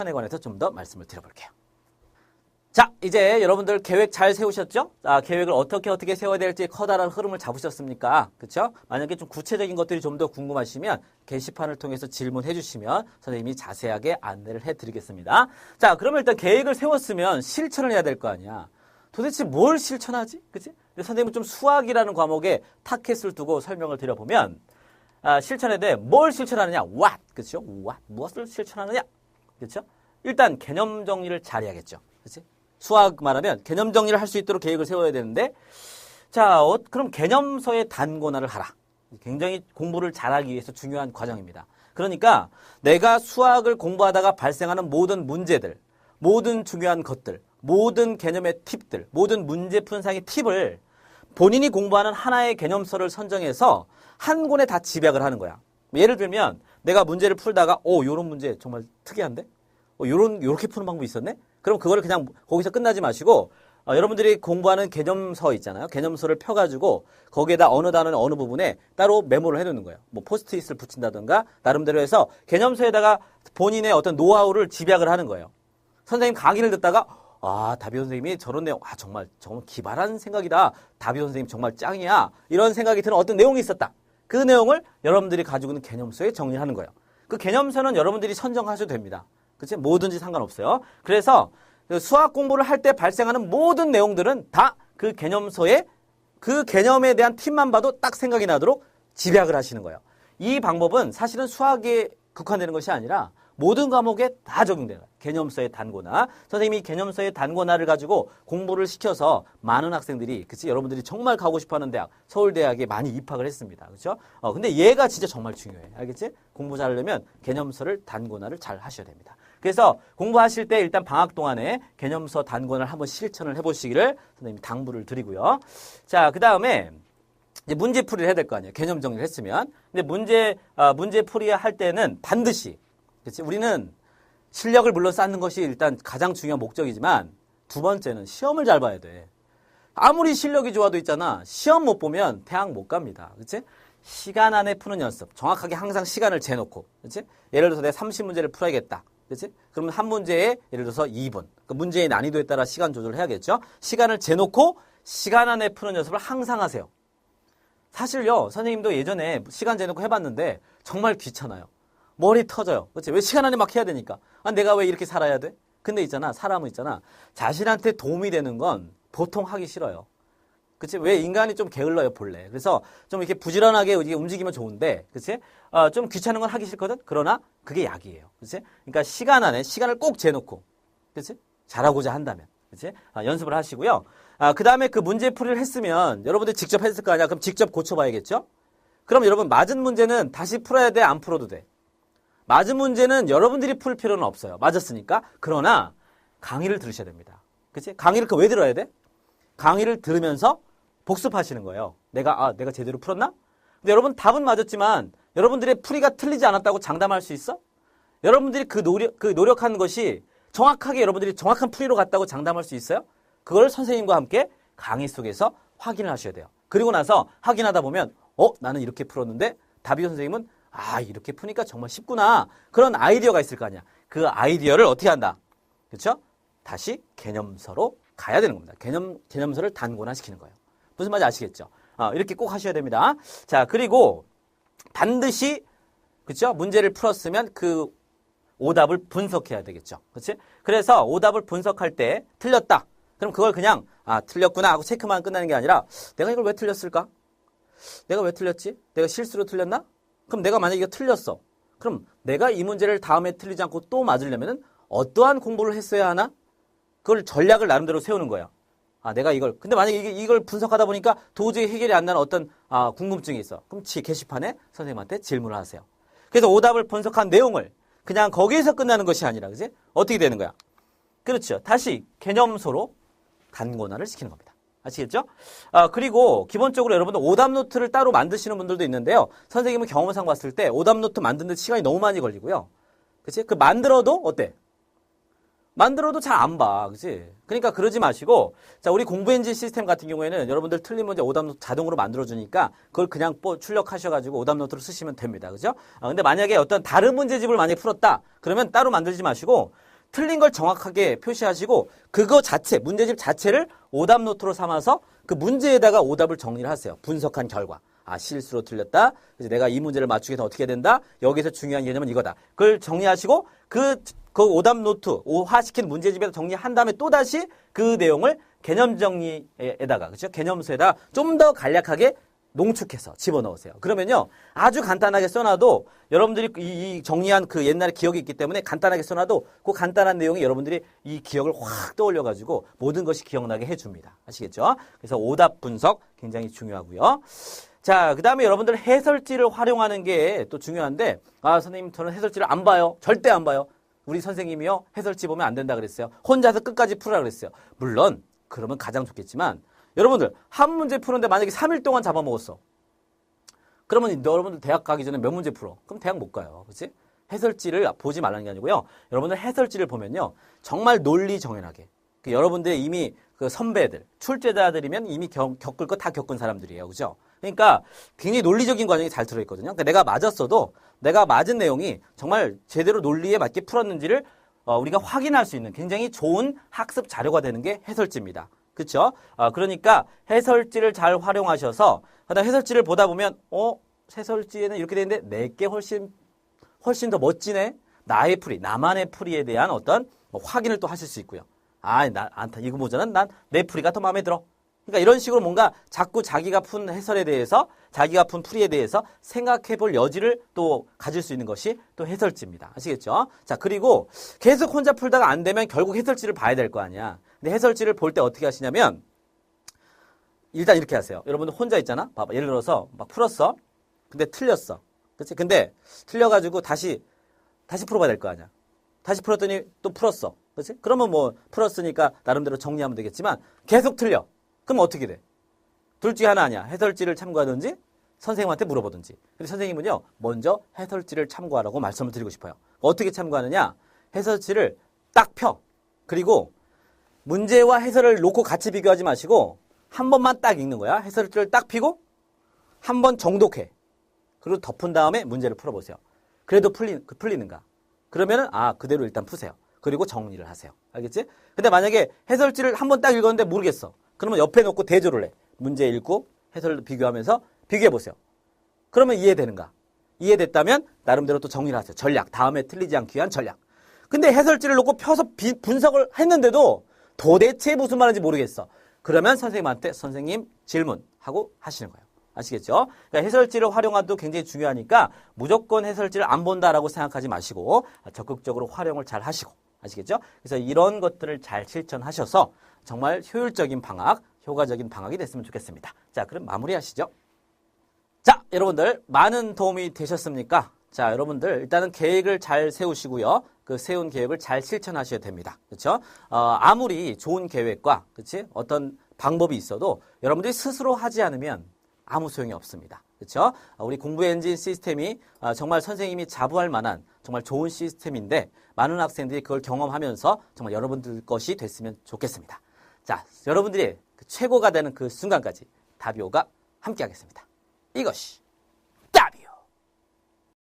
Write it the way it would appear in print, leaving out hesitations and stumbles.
에 관해서 좀 더 말씀을 드려볼게요. 자, 이제 여러분들 계획 잘 세우셨죠? 계획을 어떻게 세워야 될지 커다란 흐름을 잡으셨습니까? 그쵸? 만약에 좀 구체적인 것들이 좀 더 궁금하시면 게시판을 통해서 질문해 주시면 선생님이 자세하게 안내를 해 드리겠습니다. 자, 그러면 일단 계획을 세웠으면 실천을 해야 될 거 아니야. 도대체 뭘 실천하지? 그치? 선생님은 좀 수학이라는 과목에 타켓을 두고 설명을 드려보면, 실천에 대해 뭘 실천하느냐? What. 그쵸? What. 무엇을 실천하느냐? 그쵸? 일단 개념 정리를 잘 해야겠죠. 그치? 수학 말하면 개념 정리를 할 수 있도록 계획을 세워야 되는데, 자, 그럼 개념서의 단권화를 하라. 굉장히 공부를 잘하기 위해서 중요한 과정입니다. 그러니까 내가 수학을 공부하다가 발생하는 모든 문제들, 모든 중요한 것들, 모든 개념의 팁들, 모든 문제 풀이상의 팁을 본인이 공부하는 하나의 개념서를 선정해서 한 권에 다 집약을 하는 거야. 예를 들면 내가 문제를 풀다가 요런 문제 정말 특이한데? 요렇게 푸는 방법이 있었네? 그럼 그거를 그냥 거기서 끝나지 마시고 여러분들이 공부하는 개념서 있잖아요. 개념서를 펴가지고 거기에다 어느 단어는 어느 부분에 따로 메모를 해놓는 거예요. 뭐 포스트잇을 붙인다든가 나름대로 해서 개념서에다가 본인의 어떤 노하우를 집약을 하는 거예요. 선생님 강의를 듣다가 다비 선생님이 저런 내용 정말 기발한 생각이다. 다비 선생님 정말 짱이야. 이런 생각이 드는 어떤 내용이 있었다. 그 내용을 여러분들이 가지고 있는 개념서에 정리하는 거예요. 그 개념서는 여러분들이 선정하셔도 됩니다. 그치? 뭐든지 상관없어요. 그래서 수학 공부를 할 때 발생하는 모든 내용들은 다 그 개념서에 그 개념에 대한 팁만 봐도 딱 생각이 나도록 집약을 하시는 거예요. 이 방법은 사실은 수학에 국한되는 것이 아니라 모든 과목에 다 적용되는 거예요. 개념서의 단권화. 선생님이 개념서의 단권화를 가지고 공부를 시켜서 많은 학생들이, 그치? 여러분들이 정말 가고 싶어 하는 대학, 서울대학에 많이 입학을 했습니다. 그쵸? 근데 얘가 진짜 정말 중요해. 알겠지? 공부 잘하려면 개념서를 단권화를 잘 하셔야 됩니다. 그래서 공부하실 때 일단 방학 동안에 개념서 단권을 한번 실천을 해보시기를 선생님이 당부를 드리고요. 자, 그 다음에 이제 문제풀이를 해야 될 거 아니에요. 개념 정리를 했으면. 근데 문제풀이 할 때는 반드시, 그치? 우리는 실력을 물론 쌓는 것이 일단 가장 중요한 목적이지만 두 번째는 시험을 잘 봐야 돼. 아무리 실력이 좋아도 있잖아. 시험 못 보면 대학 못 갑니다. 그치? 시간 안에 푸는 연습. 정확하게 항상 시간을 재놓고. 그치? 예를 들어서 내가 30문제를 풀어야겠다. 그치? 그러면 한 문제에 예를 들어서 2분. 그 문제의 난이도에 따라 시간 조절을 해야겠죠? 시간을 재놓고 시간 안에 푸는 연습을 항상 하세요. 사실요, 선생님도 예전에 시간 재놓고 해봤는데 정말 귀찮아요. 머리 터져요. 그치? 왜 시간 안에 막 해야 되니까. 내가 왜 이렇게 살아야 돼? 근데 사람은 자신한테 도움이 되는 건 보통 하기 싫어요. 그치? 왜 인간이 좀 게을러요, 본래. 그래서 좀 이렇게 부지런하게 움직이면 좋은데, 그치? 좀 귀찮은 건 하기 싫거든? 그러나 그게 약이에요. 그치? 그러니까 시간 안에 시간을 꼭 재놓고, 그치? 잘하고자 한다면, 그치? 연습을 하시고요. 그 다음에 그 문제풀이를 했으면 여러분들이 직접 했을 거 아니야? 그럼 직접 고쳐봐야겠죠? 그럼 여러분 맞은 문제는 다시 풀어야 돼? 안 풀어도 돼? 맞은 문제는 여러분들이 풀 필요는 없어요. 맞았으니까. 그러나 강의를 들으셔야 됩니다. 그치? 강의를 왜 들어야 돼? 강의를 들으면서 복습하시는 거예요. 내가 제대로 풀었나? 근데 여러분 답은 맞았지만 여러분들의 풀이가 틀리지 않았다고 장담할 수 있어? 여러분들이 그 노력한 것이 정확하게 여러분들이 정확한 풀이로 갔다고 장담할 수 있어요? 그걸 선생님과 함께 강의 속에서 확인을 하셔야 돼요. 그리고 나서 확인하다 보면 나는 이렇게 풀었는데 다비 선생님은 이렇게 푸니까 정말 쉽구나. 그런 아이디어가 있을 거 아니야. 그 아이디어를 어떻게 한다? 그렇죠? 다시 개념서로 가야 되는 겁니다. 개념서를 단권화시키는 거예요. 무슨 말인지 아시겠죠? 이렇게 꼭 하셔야 됩니다. 자, 그리고 반드시 그렇죠? 문제를 풀었으면 그 오답을 분석해야 되겠죠. 그렇지? 그래서 오답을 분석할 때 틀렸다. 그럼 그걸 그냥 틀렸구나 하고 체크만 끝나는 게 아니라 내가 이걸 왜 틀렸을까? 내가 왜 틀렸지? 내가 실수로 틀렸나? 그럼 내가 만약에 이거 틀렸어. 그럼 내가 이 문제를 다음에 틀리지 않고 또 맞으려면 어떠한 공부를 했어야 하나? 그걸 전략을 나름대로 세우는 거야. 내가 근데 만약에 이걸 분석하다 보니까 도저히 해결이 안 나는 어떤 궁금증이 있어. 그럼 게시판에 선생님한테 질문을 하세요. 그래서 오답을 분석한 내용을 그냥 거기에서 끝나는 것이 아니라, 그지? 어떻게 되는 거야? 그렇죠. 다시 개념서로 단권화를 시키는 겁니다. 아시겠죠? 그리고 기본적으로 여러분들 오답 노트를 따로 만드시는 분들도 있는데요. 선생님은 경험상 봤을 때 오답 노트 만드는 데 시간이 너무 많이 걸리고요. 그치? 만들어도 어때? 만들어도 잘 안 봐. 그치? 그러니까 그러지 마시고, 자, 우리 공부 엔진 시스템 같은 경우에는 여러분들 틀린 문제 오답 노트 자동으로 만들어주니까 그걸 그냥 출력하셔가지고 오답 노트로 쓰시면 됩니다. 그죠? 근데 만약에 어떤 다른 문제집을 많이 풀었다. 그러면 따로 만들지 마시고, 틀린 걸 정확하게 표시하시고 그거 자체, 문제집 자체를 오답 노트로 삼아서 그 문제에다가 오답을 정리를 하세요. 분석한 결과. 아, 실수로 틀렸다. 그래서 내가 이 문제를 맞추기 위해서 어떻게 해야 된다? 여기서 중요한 개념은 이거다. 그걸 정리하시고 그 오답 노트, 오화시킨 문제집에서 정리한 다음에 또다시 그 내용을 개념 정리에다가, 그렇죠? 개념서에다가 좀 더 간략하게 농축해서 집어넣으세요. 그러면요, 아주 간단하게 써놔도 여러분들이 이 정리한 그 옛날에 기억이 있기 때문에 간단하게 써놔도 그 간단한 내용이 여러분들이 이 기억을 확 떠올려가지고 모든 것이 기억나게 해줍니다. 아시겠죠? 그래서 오답 분석 굉장히 중요하고요. 자, 그 다음에 여러분들 해설지를 활용하는 게 또 중요한데, 아, 선생님, 저는 해설지를 안 봐요. 절대 안 봐요. 우리 선생님이요, 해설지 보면 안 된다 그랬어요. 혼자서 끝까지 풀으라 그랬어요. 물론, 그러면 가장 좋겠지만, 여러분들, 한 문제 푸는데 만약에 3일 동안 잡아먹었어. 그러면 여러분들 대학 가기 전에 몇 문제 풀어? 그럼 대학 못 가요. 그치? 해설지를 보지 말라는 게 아니고요. 여러분들 해설지를 보면요. 정말 논리 정연하게. 여러분들의 이미 그 선배들, 출제자들이면 이미 겪을 거 다 겪은 사람들이에요. 그죠? 그러니까 굉장히 논리적인 과정이 잘 들어있거든요. 그러니까 내가 맞았어도 내가 맞은 내용이 정말 제대로 논리에 맞게 풀었는지를 우리가 확인할 수 있는 굉장히 좋은 학습 자료가 되는 게 해설지입니다. 그렇죠? 그러니까 해설지를 잘 활용하셔서 그다음 해설지를 보다 보면 해설지에는 이렇게 되는데 내게 훨씬 더 멋지네. 나의 풀이, 나만의 풀이에 대한 어떤 확인을 또 하실 수 있고요. 이거 보자는 난 내 풀이가 더 마음에 들어. 그러니까 이런 식으로 뭔가 자꾸 자기가 푼 해설에 대해서, 자기가 푼 풀이에 대해서 생각해 볼 여지를 또 가질 수 있는 것이 또 해설지입니다. 아시겠죠? 자, 그리고 계속 혼자 풀다가 안 되면 결국 해설지를 봐야 될 거 아니야. 근데 해설지를 볼 때 어떻게 하시냐면, 일단 이렇게 하세요. 여러분들 혼자 있잖아? 봐봐. 예를 들어서 막 풀었어. 근데 틀렸어. 그치? 근데 틀려가지고 다시 풀어봐야 될 거 아니야. 다시 풀었더니 또 풀었어. 그치? 그러면 뭐 풀었으니까 나름대로 정리하면 되겠지만 계속 틀려. 그럼 어떻게 돼? 둘 중에 하나 아니야. 해설지를 참고하든지 선생님한테 물어보든지. 근데 선생님은요, 먼저 해설지를 참고하라고 말씀을 드리고 싶어요. 어떻게 참고하느냐? 해설지를 딱 펴. 그리고 문제와 해설을 놓고 같이 비교하지 마시고 한 번만 딱 읽는 거야. 해설지를 딱 펴고 한 번 정독해. 그리고 덮은 다음에 문제를 풀어보세요. 그래도 풀리는가? 그러면은 그대로 일단 푸세요. 그리고 정리를 하세요. 알겠지? 근데 만약에 해설지를 한 번 딱 읽었는데 모르겠어. 그러면 옆에 놓고 대조를 해. 문제 읽고 해설도 비교하면서 비교해보세요. 그러면 이해되는가? 이해됐다면 나름대로 또 정리를 하세요. 전략. 다음에 틀리지 않기 위한 전략. 근데 해설지를 놓고 펴서 분석을 했는데도 도대체 무슨 말인지 모르겠어. 그러면 선생님한테 선생님 질문하고 하시는 거예요. 아시겠죠? 그러니까 해설지를 활용하도 굉장히 중요하니까 무조건 해설지를 안 본다라고 생각하지 마시고 적극적으로 활용을 잘 하시고. 아시겠죠? 그래서 이런 것들을 잘 실천하셔서 정말 효율적인 방학, 효과적인 방학이 됐으면 좋겠습니다. 자, 그럼 마무리하시죠. 자, 여러분들 많은 도움이 되셨습니까? 자, 여러분들 일단은 계획을 잘 세우시고요. 그 세운 계획을 잘 실천하셔야 됩니다. 그렇죠? 아무리 좋은 계획과 그렇지? 어떤 방법이 있어도 여러분들이 스스로 하지 않으면 아무 소용이 없습니다. 그렇죠? 우리 공부 엔진 시스템이 정말 선생님이 자부할 만한 정말 좋은 시스템인데 많은 학생들이 그걸 경험하면서 정말 여러분들 것이 됐으면 좋겠습니다. 자, 여러분들이 최고가 되는 그 순간까지 다비오가 함께 하겠습니다. 이것이